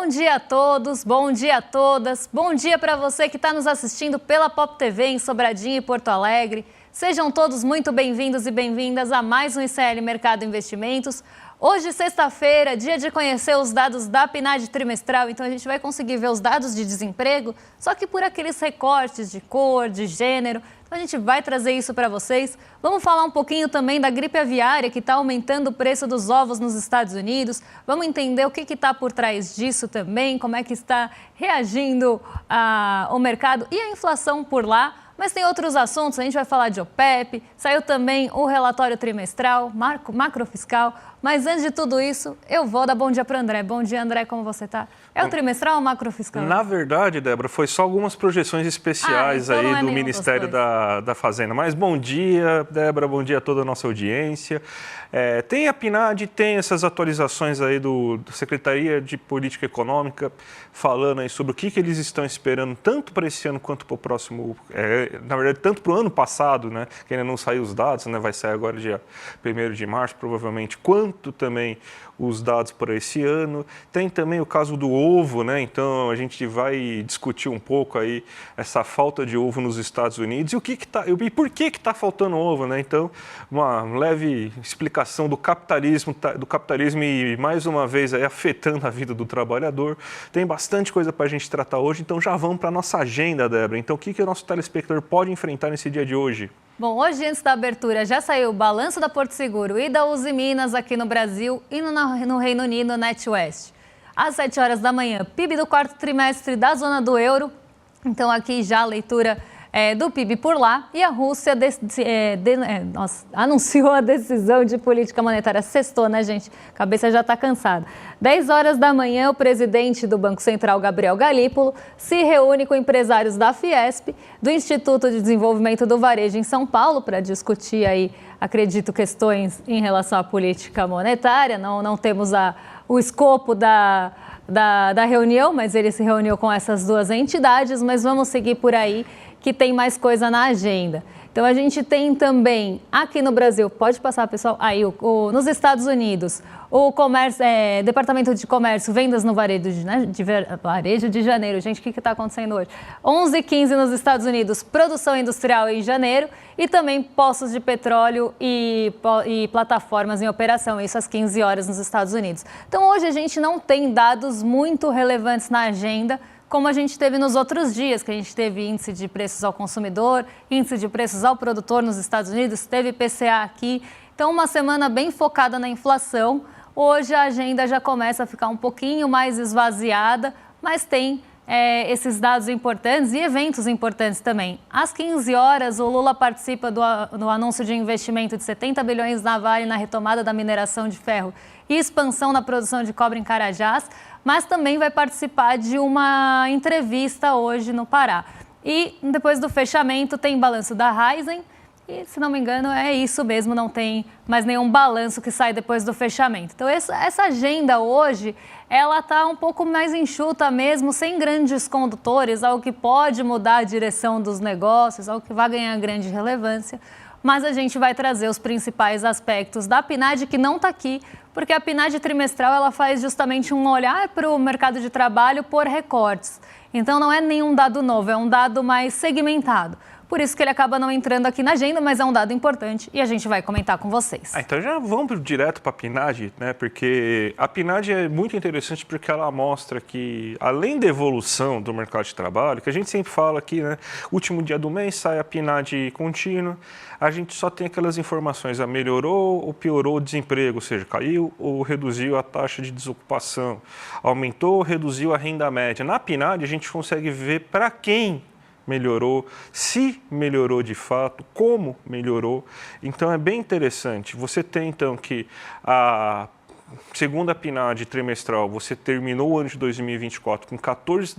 Bom dia a todos, bom dia a todas, bom dia para você que está nos assistindo pela Pop TV em Sobradinho e Porto Alegre. Sejam todos muito bem-vindos e bem-vindas a mais um ICL Mercado Investimentos. Hoje, sexta-feira, dia de conhecer os dados da PNAD trimestral, então a gente vai conseguir ver os dados de desemprego, só que por aqueles recortes de cor, de gênero. Então a gente vai trazer isso para vocês. Vamos falar um pouquinho também da gripe aviária, que está aumentando o preço dos ovos nos Estados Unidos. Vamos entender o que está por trás disso também, como é que está reagindo o mercado e a inflação por lá. Mas tem outros assuntos, a gente vai falar de OPEP, saiu também o relatório trimestral, macrofiscal. Mas antes de tudo isso, eu vou dar bom dia para o André. Bom dia, André, como você está? É o trimestral ou o macrofiscal? Na verdade, Débora, foi só algumas projeções especiais então aí do Ministério da Fazenda. Mas bom dia, Débora, bom dia a toda a nossa audiência. Tem a PNAD, tem essas atualizações aí da Secretaria de Política Econômica, falando aí sobre o que eles estão esperando, tanto para esse ano quanto para o próximo, na verdade, tanto para o ano passado, né, que ainda não saiu os dados, né, vai sair agora dia 1º de março, provavelmente, quanto também os dados para esse ano. Tem também o caso do ovo, né? Então a gente vai discutir um pouco aí essa falta de ovo nos Estados Unidos e por que está faltando ovo, né? Então, uma leve explicação do capitalismo e mais uma vez aí afetando a vida do trabalhador. Tem bastante coisa para a gente tratar hoje, então já vamos para a nossa agenda, Débora. Então o que o nosso telespectador pode enfrentar nesse dia de hoje? Bom, hoje, antes da abertura, já saiu o balanço da Porto Seguro e da Uzi Minas aqui no Brasil e no Reino Unido, NatWest. Às 7 horas da manhã, PIB do quarto trimestre da zona do euro. Então, aqui já a leitura do PIB por lá. E a Rússia anunciou a decisão de política monetária. Sextou, né, gente? A cabeça já está cansada. 10 horas da manhã, o presidente do Banco Central, Gabriel Galípolo, se reúne com empresários da Fiesp, do Instituto de Desenvolvimento do Varejo em São Paulo, para discutir aí, acredito, questões em relação à política monetária. Não temos o escopo da reunião, mas ele se reuniu com essas duas entidades, mas vamos seguir por aí, que tem mais coisa na agenda. Então, a gente tem também, aqui no Brasil, pode passar, pessoal, aí, nos Estados Unidos, o Departamento de Comércio, vendas no varejo de janeiro. Gente, o que está acontecendo hoje? 11h15 nos Estados Unidos, produção industrial em janeiro e também poços de petróleo e plataformas em operação, isso às 15 horas nos Estados Unidos. Então, hoje a gente não tem dados muito relevantes na agenda, como a gente teve nos outros dias, que a gente teve índice de preços ao consumidor, índice de preços ao produtor nos Estados Unidos, teve IPCA aqui. Então, uma semana bem focada na inflação. Hoje a agenda já começa a ficar um pouquinho mais esvaziada, mas tem esses dados importantes e eventos importantes também. Às 15 horas, o Lula participa do anúncio de investimento de 70 bilhões na Vale na retomada da mineração de ferro e expansão na produção de cobre em Carajás, mas também vai participar de uma entrevista hoje no Pará. E depois do fechamento tem balanço da Raizen e, se não me engano, é isso mesmo, não tem mais nenhum balanço que sai depois do fechamento. Então, essa agenda hoje, ela está um pouco mais enxuta mesmo, sem grandes condutores, algo que pode mudar a direção dos negócios, algo que vai ganhar grande relevância. Mas a gente vai trazer os principais aspectos da PNAD, que não está aqui, porque a PNAD trimestral ela faz justamente um olhar para o mercado de trabalho por recortes. Então, não é nenhum dado novo, é um dado mais segmentado. Por isso que ele acaba não entrando aqui na agenda, mas é um dado importante e a gente vai comentar com vocês. Então já vamos direto para a PNAD, né? Porque a PNAD é muito interessante porque ela mostra que, além da evolução do mercado de trabalho, que a gente sempre fala aqui, né? Último dia do mês sai a PNAD contínua, a gente só tem aquelas informações, melhorou ou piorou o desemprego, ou seja, caiu ou reduziu a taxa de desocupação, aumentou ou reduziu a renda média. Na PNAD a gente consegue ver para quem melhorou, se melhorou de fato, como melhorou. Então, é bem interessante. Você tem, então, que segundo a PNAD trimestral, você terminou o ano de 2024 com 14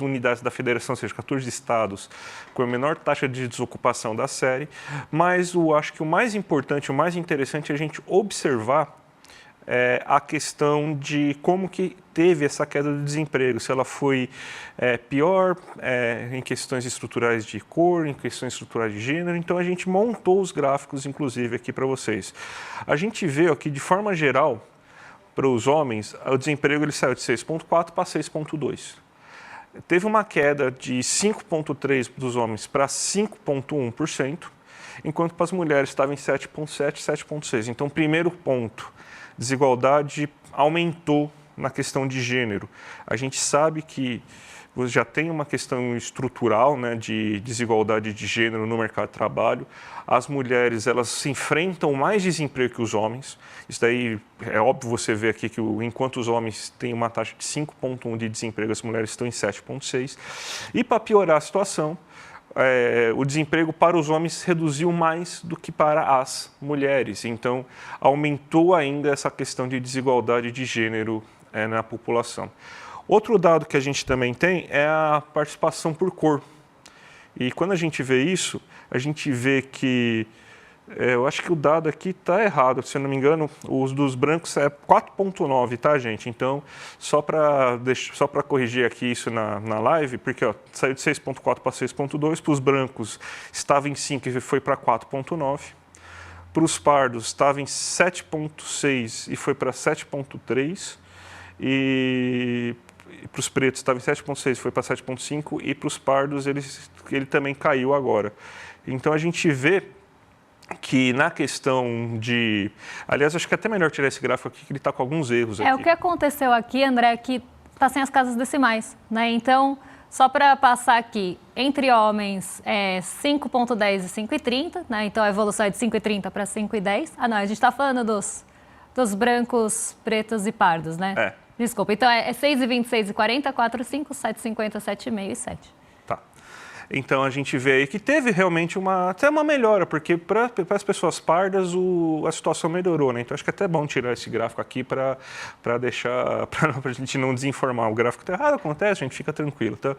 unidades da federação, ou seja, 14 estados, com a menor taxa de desocupação da série. Mas acho que o mais importante, o mais interessante é a gente observar a questão de como que teve essa queda do desemprego, se ela foi pior em questões estruturais de cor, em questões estruturais de gênero. Então, a gente montou os gráficos, inclusive, aqui para vocês. A gente vê aqui, de forma geral, para os homens, o desemprego ele saiu de 6,4% para 6,2%. Teve uma queda de 5,3% dos homens para 5,1%, enquanto para as mulheres estava em 7,7%, 7,6%. Então, primeiro ponto, desigualdade aumentou na questão de gênero. A gente sabe que já tem uma questão estrutural, né, de desigualdade de gênero no mercado de trabalho. As mulheres, elas se enfrentam mais desemprego que os homens. Isso daí é óbvio você ver aqui que enquanto os homens têm uma taxa de 5,1% de desemprego, as mulheres estão em 7,6%. E para piorar a situação, o desemprego para os homens reduziu mais do que para as mulheres. Então, aumentou ainda essa questão de desigualdade de gênero na população. Outro dado que a gente também tem é a participação por cor. E quando a gente vê isso, a gente vê que, eu acho que o dado aqui está errado, se eu não me engano, os dos brancos é 4,9, tá, gente? Então, só para corrigir aqui isso na live, porque saiu de 6,4 para 6,2, para os brancos estava em 5 e foi para 4,9. Para os pardos estava em 7,6 e foi para 7,3. E para os pretos estava em 7,6, foi para 7,5, e para os pardos ele também caiu agora. Então a gente vê que na questão de... Aliás, acho que é até melhor tirar esse gráfico aqui, que ele está com alguns erros aqui. O que aconteceu aqui, André, é que está sem as casas decimais, né? Então, só para passar aqui, entre homens é 5,10 e 5,30, né? Então a evolução é de 5,30 para 5,10. Ah, não, a gente está falando dos brancos, pretos e pardos, né? Desculpa, então é 6,20, 6,40, 4,5, 7,50, 7,5 e 7. Tá. Então a gente vê aí que teve realmente até uma melhora, porque para as pessoas pardas a situação melhorou, né? Então acho que é até bom tirar esse gráfico aqui para a gente não desinformar. O gráfico está errado, acontece, a gente fica tranquilo. Então,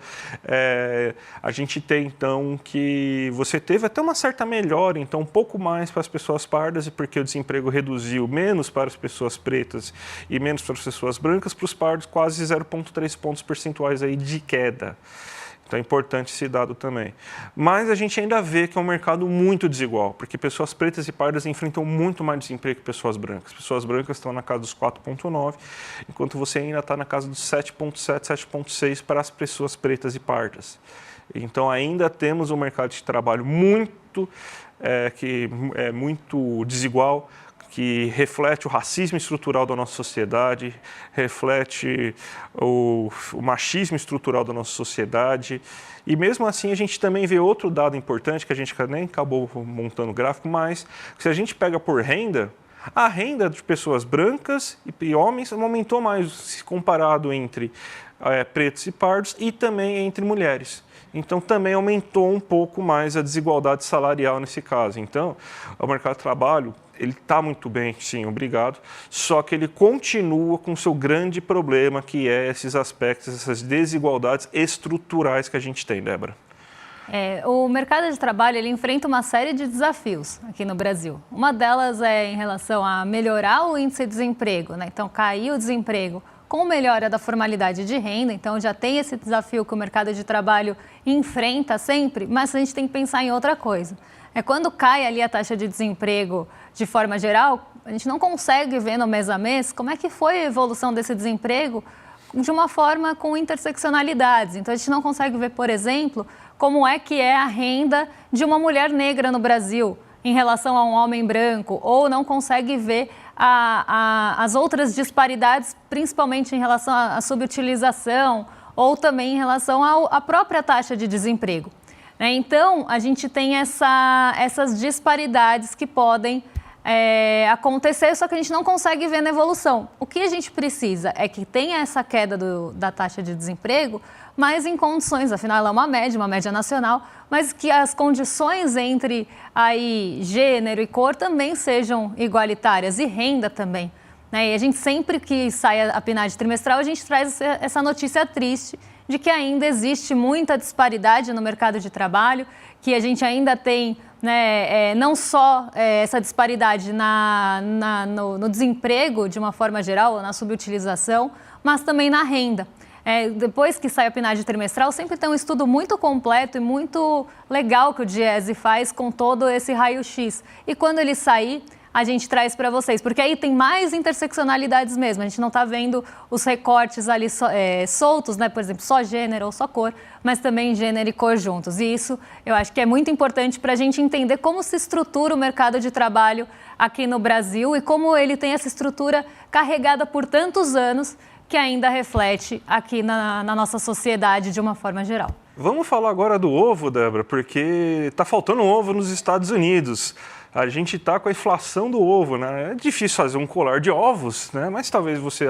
a gente tem então que você teve até uma certa melhora, então um pouco mais para as pessoas pardas, e porque o desemprego reduziu menos para as pessoas pretas e menos para as pessoas brancas, para os pardos quase 0,3 pontos percentuais aí de queda. Então é importante esse dado também. Mas a gente ainda vê que é um mercado muito desigual, porque pessoas pretas e pardas enfrentam muito mais desemprego que pessoas brancas. Pessoas brancas estão na casa dos 4,9, enquanto você ainda está na casa dos 7,7, 7,6 para as pessoas pretas e pardas. Então ainda temos um mercado de trabalho muito desigual, que reflete o racismo estrutural da nossa sociedade, reflete o machismo estrutural da nossa sociedade. E mesmo assim a gente também vê outro dado importante, que a gente nem acabou montando o gráfico, mas se a gente pega por renda, a renda de pessoas brancas e homens aumentou mais comparado entre pretos e pardos e também entre mulheres. Então, também aumentou um pouco mais a desigualdade salarial nesse caso. Então, o mercado de trabalho, ele está muito bem, sim, obrigado, só que ele continua com o seu grande problema, que é esses aspectos, essas desigualdades estruturais que a gente tem, Débora. O mercado de trabalho ele enfrenta uma série de desafios aqui no Brasil. Uma delas é em relação a melhorar o índice de desemprego, né? Então, cair o desemprego com melhora da formalidade de renda, então já tem esse desafio que o mercado de trabalho enfrenta sempre, mas a gente tem que pensar em outra coisa. Quando cai ali a taxa de desemprego de forma geral, a gente não consegue ver no mês a mês como é que foi a evolução desse desemprego de uma forma com interseccionalidades. Então a gente não consegue ver, por exemplo, como é que é a renda de uma mulher negra no Brasil em relação a um homem branco, ou não consegue ver as outras disparidades, principalmente em relação à subutilização ou também em relação à própria taxa de desemprego. Então, a gente tem essas disparidades que podem acontecer, só que a gente não consegue ver na evolução. O que a gente precisa é que tenha essa queda da taxa de desemprego, mas em condições, afinal ela é uma média nacional, mas que as condições entre aí, gênero e cor também sejam igualitárias e renda também. E a gente sempre que sai a PNAD trimestral, a gente traz essa notícia triste de que ainda existe muita disparidade no mercado de trabalho, que a gente ainda tem não só essa disparidade no desemprego de uma forma geral, ou na subutilização, mas também na renda. Depois que sai a PNAD trimestral, sempre tem um estudo muito completo e muito legal que o DIEESE faz com todo esse raio-x. E quando ele sair, a gente traz para vocês, porque aí tem mais interseccionalidades mesmo. A gente não está vendo os recortes ali soltos, né? Por exemplo, só gênero ou só cor, mas também gênero e cor juntos. E isso eu acho que é muito importante para a gente entender como se estrutura o mercado de trabalho aqui no Brasil e como ele tem essa estrutura carregada por tantos anos que ainda reflete aqui na nossa sociedade de uma forma geral. Vamos falar agora do ovo, Débora, porque está faltando ovo nos Estados Unidos. A gente está com a inflação do ovo, né? É difícil fazer um colar de ovos, né? Mas talvez você,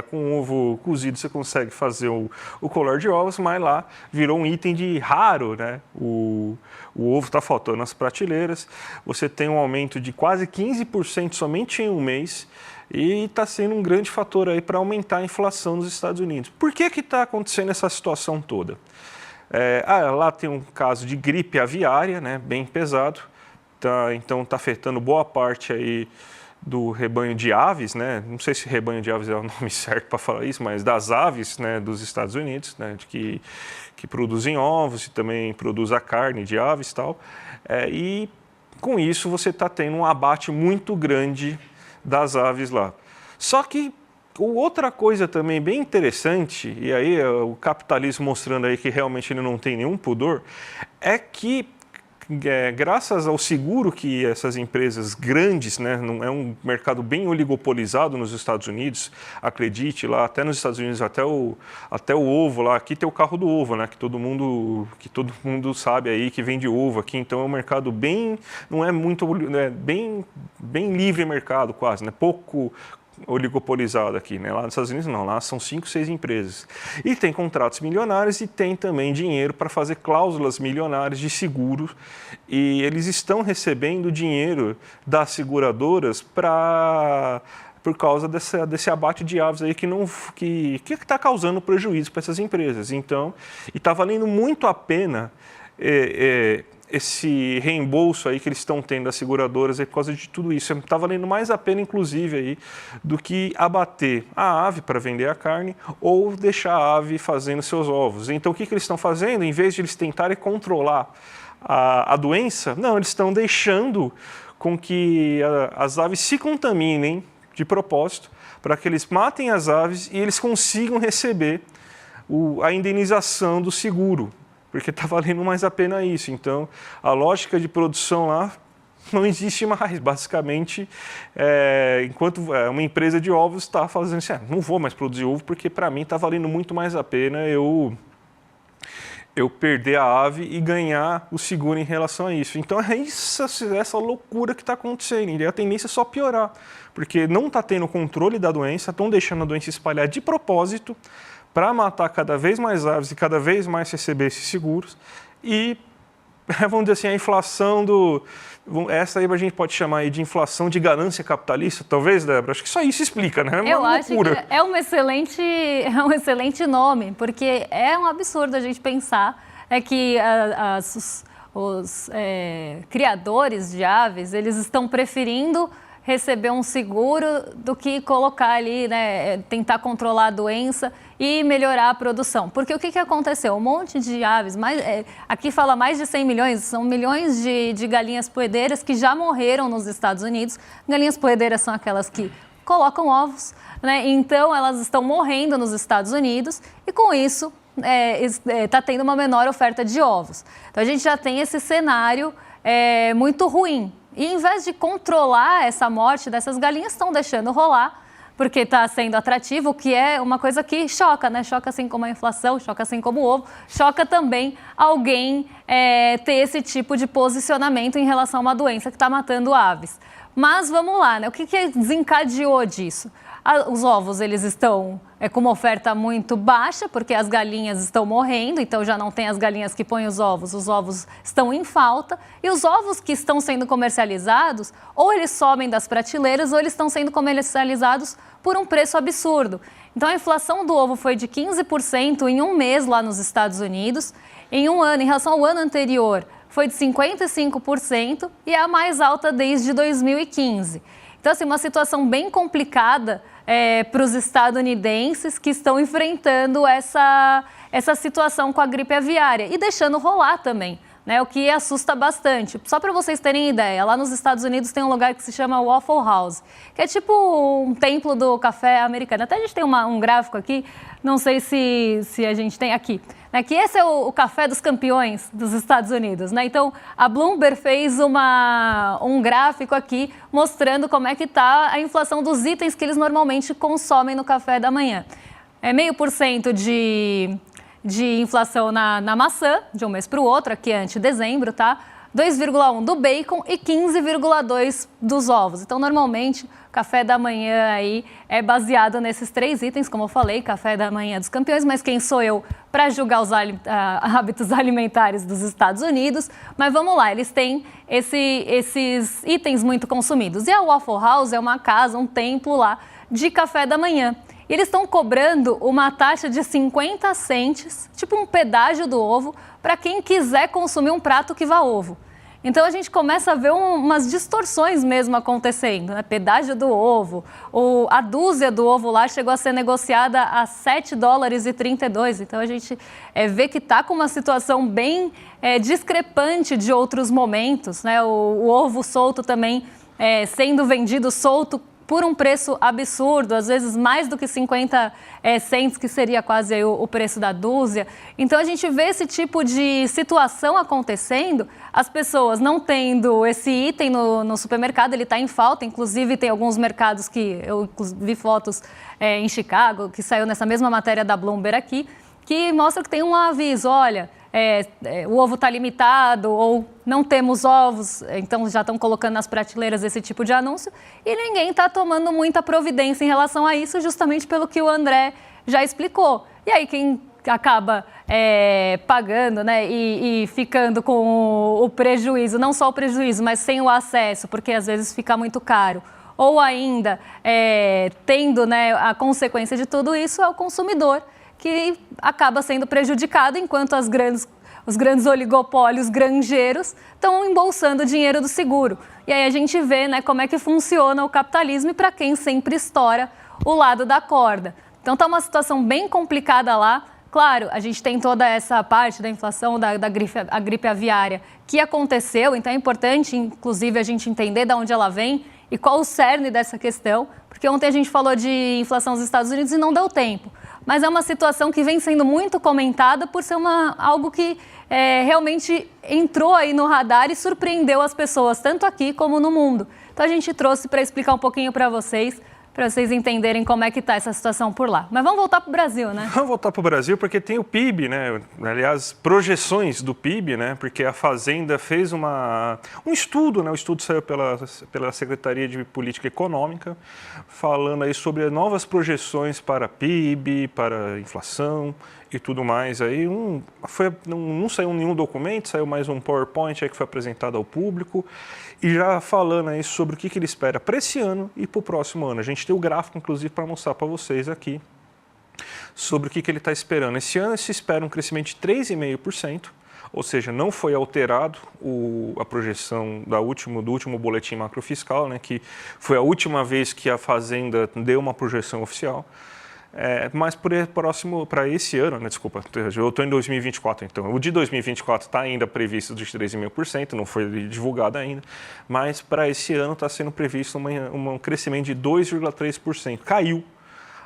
com um ovo cozido, você consegue fazer o colar de ovos, mas lá virou um item de raro, né? O ovo está faltando nas prateleiras. Você tem um aumento de quase 15% somente em um mês e está sendo um grande fator aí para aumentar a inflação nos Estados Unidos. Por que está acontecendo essa situação toda? Lá tem um caso de gripe aviária, né? Bem pesado. Então está afetando boa parte aí do rebanho de aves, né? Não sei se rebanho de aves é o nome certo para falar isso, mas das aves, né, dos Estados Unidos, né, que produzem ovos e também produzem a carne de aves e tal. E com isso você está tendo um abate muito grande das aves lá. Só que outra coisa também bem interessante, e aí o capitalismo mostrando aí que realmente ele não tem nenhum pudor, é que graças ao seguro que essas empresas grandes, né, é um mercado bem oligopolizado nos Estados Unidos, acredite, lá até nos Estados Unidos, até o ovo lá, aqui tem o carro do ovo, né, que todo mundo sabe aí que vende ovo aqui, então é um mercado bem, não é muito, né, bem livre mercado quase, né, pouco oligopolizado aqui, né? Lá nos Estados Unidos não, lá são 5, 6 empresas. E tem contratos milionários e tem também dinheiro para fazer cláusulas milionárias de seguro e eles estão recebendo dinheiro das seguradoras por causa desse abate de aves aí que está causando prejuízo para essas empresas. Então, e está valendo muito a pena esse reembolso aí que eles estão tendo das seguradoras aí por causa de tudo isso. Está valendo mais a pena, inclusive, aí, do que abater a ave para vender a carne ou deixar a ave fazendo seus ovos. Então, o que eles estão fazendo? Em vez de eles tentarem controlar a doença, não, eles estão deixando com que as aves se contaminem de propósito para que eles matem as aves e eles consigam receber a indenização do seguro, porque está valendo mais a pena isso. Então, a lógica de produção lá não existe mais. Basicamente, enquanto uma empresa de ovos está fazendo assim, não vou mais produzir ovo, porque para mim está valendo muito mais a pena eu perder a ave e ganhar o seguro em relação a isso. Então, é essa loucura que está acontecendo. E a tendência é só piorar, porque não está tendo controle da doença, estão deixando a doença espalhar de propósito, para matar cada vez mais aves e cada vez mais receber esses seguros. E, vamos dizer assim, a inflação essa aí a gente pode chamar aí de inflação de ganância capitalista, talvez, Débora? Acho que só isso explica, né? É uma loucura. Acho que é um excelente nome, porque é um absurdo a gente pensar que os criadores de aves, eles estão preferindo receber um seguro do que colocar ali, né, tentar controlar a doença e melhorar a produção. Porque o que aconteceu? Um monte de aves, aqui fala mais de 100 milhões, são milhões de galinhas poedeiras que já morreram nos Estados Unidos. Galinhas poedeiras são aquelas que colocam ovos, né? Então elas estão morrendo nos Estados Unidos e com isso está tendo uma menor oferta de ovos. Então a gente já tem esse cenário muito ruim. E em vez de controlar essa morte dessas galinhas, estão deixando rolar, porque está sendo atrativo, o que é uma coisa que choca, né? Choca assim como a inflação, choca assim como o ovo, choca também alguém ter esse tipo de posicionamento em relação a uma doença que está matando aves. Mas vamos lá, né? O que desencadeou disso? Os ovos, eles estão com uma oferta muito baixa, porque as galinhas estão morrendo, então já não tem as galinhas que põem os ovos estão em falta, e os ovos que estão sendo comercializados, ou eles sobem das prateleiras, ou eles estão sendo comercializados por um preço absurdo. Então a inflação do ovo foi de 15% em um mês lá nos Estados Unidos, em um ano, em relação ao ano anterior, foi de 55% e é a mais alta desde 2015. Então, assim, uma situação bem complicada para os estadunidenses que estão enfrentando essa situação com a gripe aviária e deixando rolar também. né, o que assusta bastante. Só para vocês terem ideia, lá nos Estados Unidos tem um lugar que se chama Waffle House, que é tipo um templo do café americano. Até a gente tem um gráfico aqui, não sei se a gente tem aqui, né, que esse é o café dos campeões dos Estados Unidos, né? Então, a Bloomberg fez um gráfico aqui mostrando como é que está a inflação dos itens que eles normalmente consomem no café da manhã. É 0,5% de inflação na maçã, de um mês para o outro, aqui é ante-dezembro, tá? 2,1% do bacon e 15,2% dos ovos. Então, normalmente, o café da manhã aí é baseado nesses 3 itens, como eu falei, café da manhã dos campeões, mas quem sou eu para julgar os hábitos alimentares dos Estados Unidos? Mas vamos lá, eles têm esses itens muito consumidos. E a Waffle House é uma casa, um templo lá de café da manhã. E eles estão cobrando uma taxa de 50 cents, tipo um pedágio do ovo, para quem quiser consumir um prato que vá ovo. Então a gente começa a ver umas distorções mesmo acontecendo, né? Pedágio do ovo, a dúzia do ovo lá chegou a ser negociada a $7,32. Então a gente vê que está com uma situação bem discrepante de outros momentos, né? O ovo solto também sendo vendido solto por um preço absurdo, às vezes mais do que 50 cents, que seria quase aí o preço da dúzia. Então, a gente vê esse tipo de situação acontecendo, as pessoas não tendo esse item no supermercado, ele está em falta, inclusive tem alguns mercados que eu vi fotos em Chicago, que saiu nessa mesma matéria da Bloomberg aqui, que mostra que tem um aviso, olha, o ovo está limitado ou não temos ovos, então já estão colocando nas prateleiras esse tipo de anúncio e ninguém está tomando muita providência em relação a isso, justamente pelo que o André já explicou. E aí quem acaba pagando, né, e ficando com o prejuízo, não só o prejuízo, mas sem o acesso, porque às vezes fica muito caro, ou ainda tendo, né, a consequência de tudo isso é o consumidor, que acaba sendo prejudicado, enquanto os grandes oligopólios granjeiros estão embolsando o dinheiro do seguro. E aí a gente vê, né, como é que funciona o capitalismo e para quem sempre estoura o lado da corda. Então está uma situação bem complicada lá. Claro, a gente tem toda essa parte da inflação da gripe aviária que aconteceu, então é importante, inclusive, a gente entender de onde ela vem e qual o cerne dessa questão, porque ontem a gente falou de inflação nos Estados Unidos e não deu tempo. Mas é uma situação que vem sendo muito comentada por ser algo que realmente entrou aí no radar e surpreendeu as pessoas, tanto aqui como no mundo. Então a gente trouxe para explicar um pouquinho para vocês entenderem como é que está essa situação por lá. Mas vamos voltar para o Brasil, né? Vamos voltar para o Brasil porque tem o PIB, né? Aliás, projeções do PIB, né? Porque a Fazenda fez um estudo, né? O estudo saiu pela Secretaria de Política Econômica, falando aí sobre novas projeções para PIB, para inflação e tudo mais. Aí não saiu nenhum documento, saiu mais um PowerPoint aí que foi apresentado ao público e já falando aí sobre o que ele espera para esse ano e para o próximo ano. A gente tem o gráfico, inclusive, para mostrar para vocês aqui sobre o que ele está esperando. Esse ano se espera um crescimento de 3,5%, ou seja, não foi alterado a projeção do último boletim macrofiscal, né, que foi a última vez que a Fazenda deu uma projeção oficial. Mas para esse ano, né, desculpa, eu estou em 2024, então o de 2024 está ainda previsto de 3,5%, não foi divulgado ainda, mas para esse ano está sendo previsto um crescimento de 2,3%. Caiu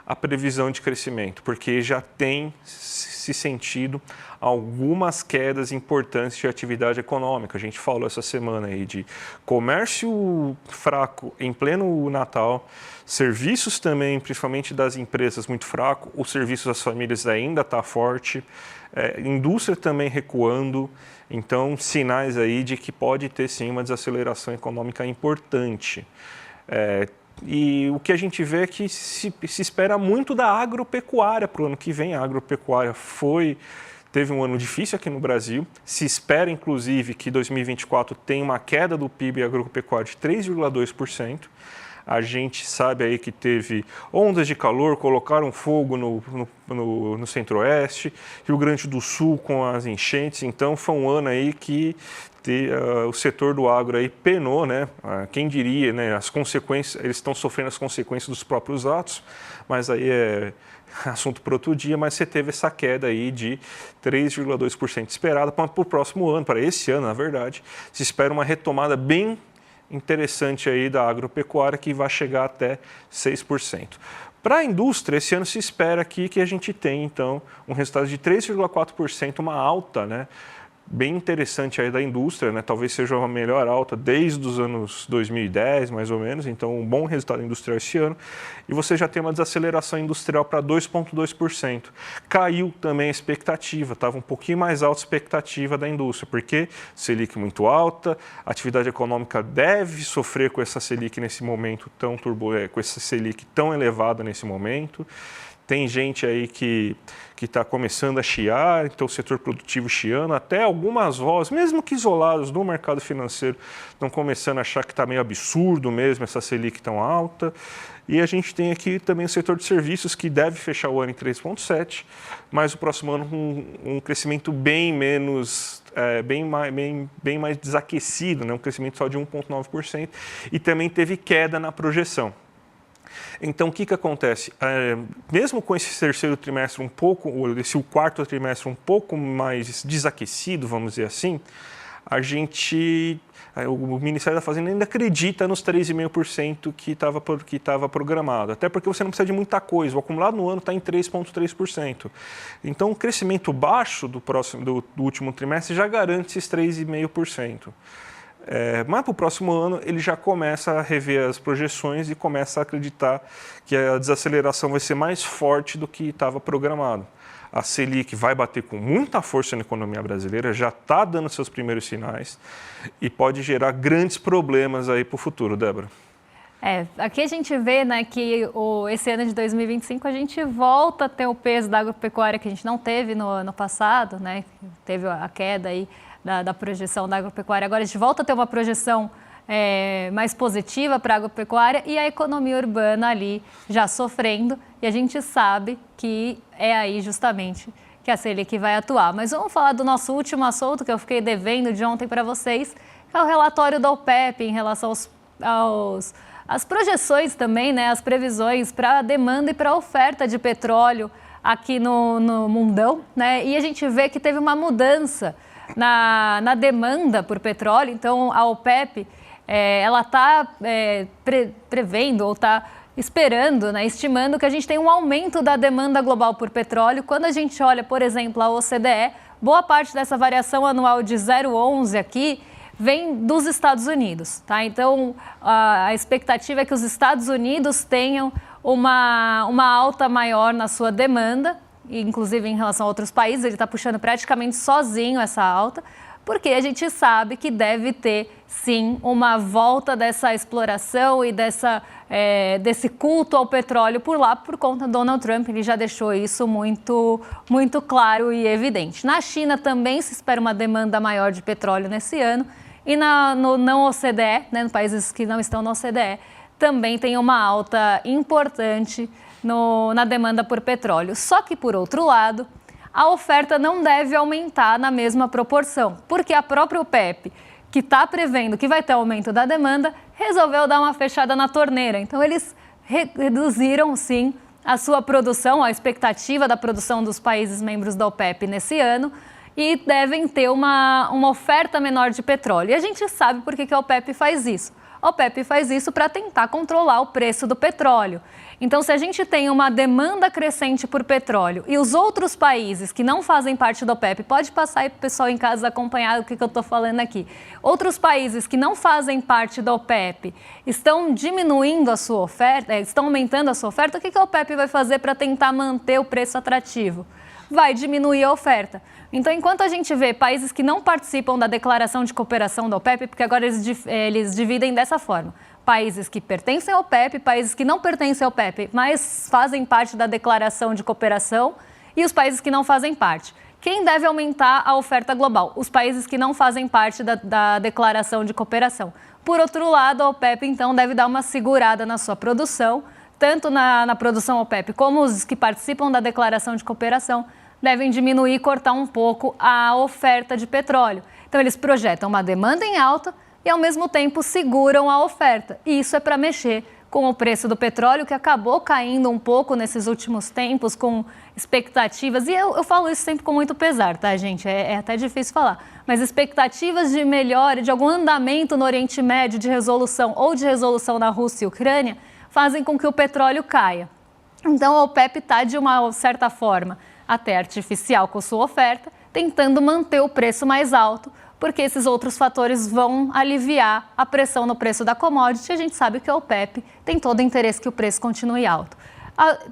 a previsão de crescimento, porque já tem se sentido algumas quedas importantes de atividade econômica. A gente falou essa semana aí de comércio fraco em pleno Natal, serviços também, principalmente das empresas, muito fraco, os serviços das famílias ainda está forte, indústria também recuando, então sinais aí de que pode ter sim uma desaceleração econômica importante. E o que a gente vê é que se espera muito da agropecuária para o ano que vem. A agropecuária teve um ano difícil aqui no Brasil. Se espera, inclusive, que 2024 tenha uma queda do PIB agropecuário de 3,2%. A gente sabe aí que teve ondas de calor, colocaram fogo no Centro-Oeste, Rio Grande do Sul com as enchentes, então foi um ano aí que o setor do agro aí penou, né? Quem diria, né? As consequências, eles estão sofrendo as consequências dos próprios atos, mas aí é assunto para outro dia, mas você teve essa queda aí de 3,2% esperada para o próximo ano, para esse ano, na verdade. Se espera uma retomada bem interessante aí da agropecuária que vai chegar até 6%. Para a indústria, esse ano se espera aqui que a gente tenha, então, um resultado de 3,4%, uma alta, né? Bem interessante aí da indústria, né? Talvez seja uma melhor alta desde os anos 2010, mais ou menos, então um bom resultado industrial esse ano. E você já tem uma desaceleração industrial para 2,2%. Caiu também a expectativa, estava um pouquinho mais alta a expectativa da indústria, porque Selic muito alta, a atividade econômica deve sofrer com essa Selic nesse momento tão turbulento, com essa Selic tão elevada nesse momento. Tem gente aí que está começando a chiar, então o setor produtivo chiando, até algumas vozes, mesmo que isoladas do mercado financeiro, estão começando a achar que está meio absurdo mesmo essa Selic tão alta. E a gente tem aqui também o setor de serviços, que deve fechar o ano em 3,7%, mas o próximo ano com um crescimento bem menos, bem mais desaquecido, né? Um crescimento só de 1,9%, e também teve queda na projeção. Então, o que acontece? Mesmo com esse terceiro trimestre esse quarto trimestre um pouco mais desaquecido, vamos dizer assim, o Ministério da Fazenda ainda acredita nos 3,5% que estava programado. Até porque você não precisa de muita coisa, o acumulado no ano está em 3,3%. Então, o crescimento baixo do último trimestre já garante esses 3,5%. Mas para o próximo ano ele já começa a rever as projeções e começa a acreditar que a desaceleração vai ser mais forte do que estava programado. A Selic vai bater com muita força na economia brasileira, já está dando seus primeiros sinais e pode gerar grandes problemas aí para o futuro, Débora. Aqui a gente vê, né, que esse ano de 2025 a gente volta a ter o peso da agropecuária que a gente não teve no ano passado, né? Teve a queda aí da projeção da agropecuária. Agora a gente volta a ter uma projeção mais positiva para a agropecuária e a economia urbana ali já sofrendo. E a gente sabe que é aí justamente que a Selic vai atuar. Mas vamos falar do nosso último assunto que eu fiquei devendo de ontem para vocês, que é o relatório da OPEP em relação às projeções também, né, as previsões para a demanda e para a oferta de petróleo aqui no mundão, né? E a gente vê que teve uma mudança na demanda por petróleo. Então, a OPEP, ela está prevendo ou está esperando, né, estimando que a gente tem um aumento da demanda global por petróleo. Quando a gente olha, por exemplo, a OCDE, boa parte dessa variação anual de 0,11 aqui vem dos Estados Unidos, tá? Então, a expectativa é que os Estados Unidos tenham uma alta maior na sua demanda, inclusive em relação a outros países. Ele está puxando praticamente sozinho essa alta, porque a gente sabe que deve ter, sim, uma volta dessa exploração e desse culto ao petróleo por lá, por conta do Donald Trump. Ele já deixou isso muito, muito claro e evidente. Na China também se espera uma demanda maior de petróleo nesse ano, e no não OCDE, né, nos países que não estão na OCDE, também tem uma alta importante na demanda por petróleo. Só que, por outro lado, a oferta não deve aumentar na mesma proporção, porque a própria OPEP, que está prevendo que vai ter aumento da demanda, resolveu dar uma fechada na torneira. Então, eles reduziram, sim, a sua produção, a expectativa da produção dos países membros da OPEP nesse ano, e devem ter uma oferta menor de petróleo. E a gente sabe por que a OPEP faz isso. A OPEP faz isso para tentar controlar o preço do petróleo. Então, se a gente tem uma demanda crescente por petróleo e os outros países que não fazem parte da OPEP, pode passar aí para o pessoal em casa acompanhar o que eu estou falando aqui. Outros países que não fazem parte da OPEP estão diminuindo a sua oferta, estão aumentando a sua oferta, o que a OPEP vai fazer para tentar manter o preço atrativo? Vai diminuir a oferta. Então, enquanto a gente vê países que não participam da declaração de cooperação da OPEP, porque agora eles dividem dessa forma, países que pertencem à OPEP, países que não pertencem à OPEP, mas fazem parte da declaração de cooperação, e os países que não fazem parte. Quem deve aumentar a oferta global? Os países que não fazem parte da declaração de cooperação. Por outro lado, a OPEP, então, deve dar uma segurada na sua produção, tanto na produção OPEP como os que participam da declaração de cooperação devem diminuir e cortar um pouco a oferta de petróleo. Então, eles projetam uma demanda em alta e, ao mesmo tempo, seguram a oferta. E isso é para mexer com o preço do petróleo, que acabou caindo um pouco nesses últimos tempos, com expectativas, e eu falo isso sempre com muito pesar, tá, gente? É até difícil falar, mas expectativas de melhora, de algum andamento no Oriente Médio, de resolução ou de resolução na Rússia e Ucrânia, fazem com que o petróleo caia. Então, a OPEP está, de uma certa forma, até artificial com sua oferta, tentando manter o preço mais alto, porque esses outros fatores vão aliviar a pressão no preço da commodity. A gente sabe que a OPEP tem todo o interesse que o preço continue alto.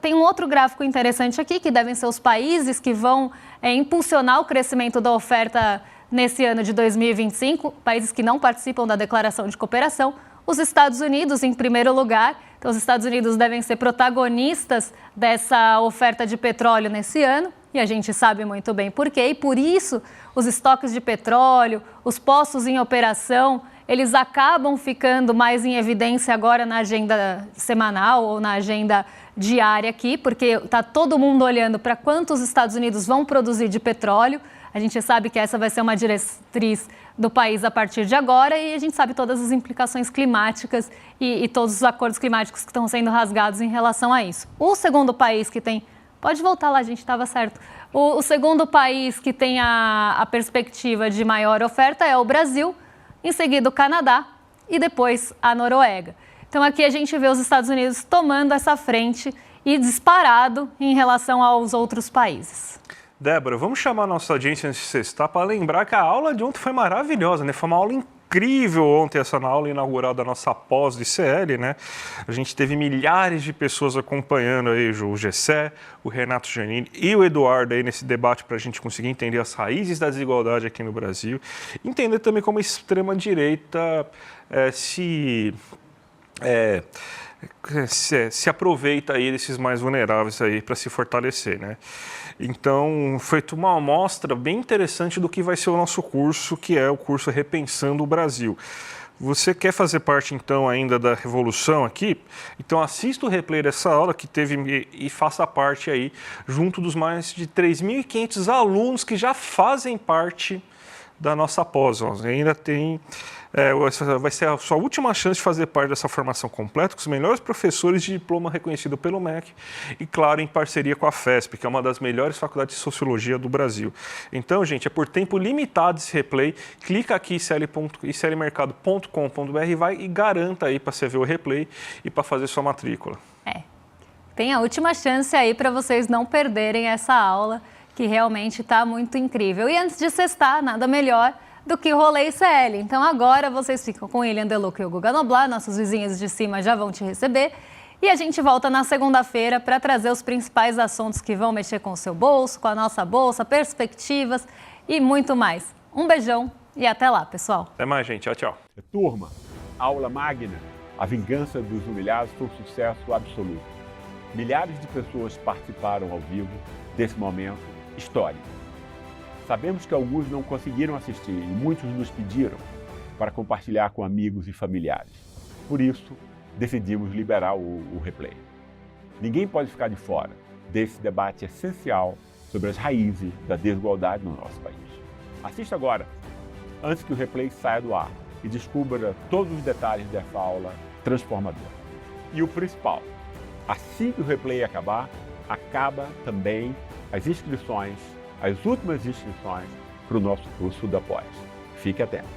Tem um outro gráfico interessante aqui, que devem ser os países que vão impulsionar o crescimento da oferta nesse ano de 2025, países que não participam da declaração de cooperação. Os Estados Unidos, em primeiro lugar. Então, os Estados Unidos devem ser protagonistas dessa oferta de petróleo nesse ano, e a gente sabe muito bem por quê. E por isso, os estoques de petróleo, os poços em operação, eles acabam ficando mais em evidência agora na agenda semanal ou na agenda diária aqui, porque está todo mundo olhando para quanto os Estados Unidos vão produzir de petróleo. A gente sabe que essa vai ser uma diretriz do país a partir de agora, e a gente sabe todas as implicações climáticas e todos os acordos climáticos que estão sendo rasgados em relação a isso. O segundo país que tem... Pode voltar lá, gente, estava certo. O segundo país que tem a perspectiva de maior oferta é o Brasil, em seguida o Canadá e depois a Noruega. Então aqui a gente vê os Estados Unidos tomando essa frente e disparado em relação aos outros países. Débora, vamos chamar a nossa audiência antes de sexta para lembrar que a aula de ontem foi maravilhosa, né? Foi uma aula incrível ontem, essa aula inaugural da nossa pós de CL, né? A gente teve milhares de pessoas acompanhando aí, o Gessé, o Renato Giannini e o Eduardo aí nesse debate para a gente conseguir entender as raízes da desigualdade aqui no Brasil. Entender também como a extrema-direita se aproveita aí desses mais vulneráveis aí para se fortalecer, né? Então, foi uma amostra bem interessante do que vai ser o nosso curso, que é o curso Repensando o Brasil. Você quer fazer parte, então, ainda da revolução aqui? Então, assista o replay dessa aula que teve e faça parte aí, junto dos mais de 3.500 alunos que já fazem parte da nossa pós. Ainda tem... vai ser a sua última chance de fazer parte dessa formação completa com os melhores professores de diploma reconhecido pelo MEC e, claro, em parceria com a FESP, que é uma das melhores faculdades de Sociologia do Brasil. Então, gente, é por tempo limitado esse replay. Clica aqui em iclmercado.com.br e vai e garanta aí para você ver o replay e para fazer sua matrícula. Tem a última chance aí para vocês não perderem essa aula, que realmente está muito incrível. E antes de sextar, nada melhor do que o Rolê ICL. Então agora vocês ficam com o William Deluca e o Guga Noblar, nossos vizinhos de cima já vão te receber. E a gente volta na segunda-feira para trazer os principais assuntos que vão mexer com o seu bolso, com a nossa bolsa, perspectivas e muito mais. Um beijão e até lá, pessoal. Até mais, gente. Tchau, tchau. Turma, aula magna. A vingança dos humilhados foi um sucesso absoluto. Milhares de pessoas participaram ao vivo desse momento histórico. Sabemos que alguns não conseguiram assistir e muitos nos pediram para compartilhar com amigos e familiares. Por isso, decidimos liberar o replay. Ninguém pode ficar de fora desse debate essencial sobre as raízes da desigualdade no nosso país. Assista agora, antes que o replay saia do ar, e descubra todos os detalhes dessa aula transformadora. E o principal, assim que o replay acabar, acaba também as inscrições, as últimas inscrições para o nosso curso da pós. Fique atento.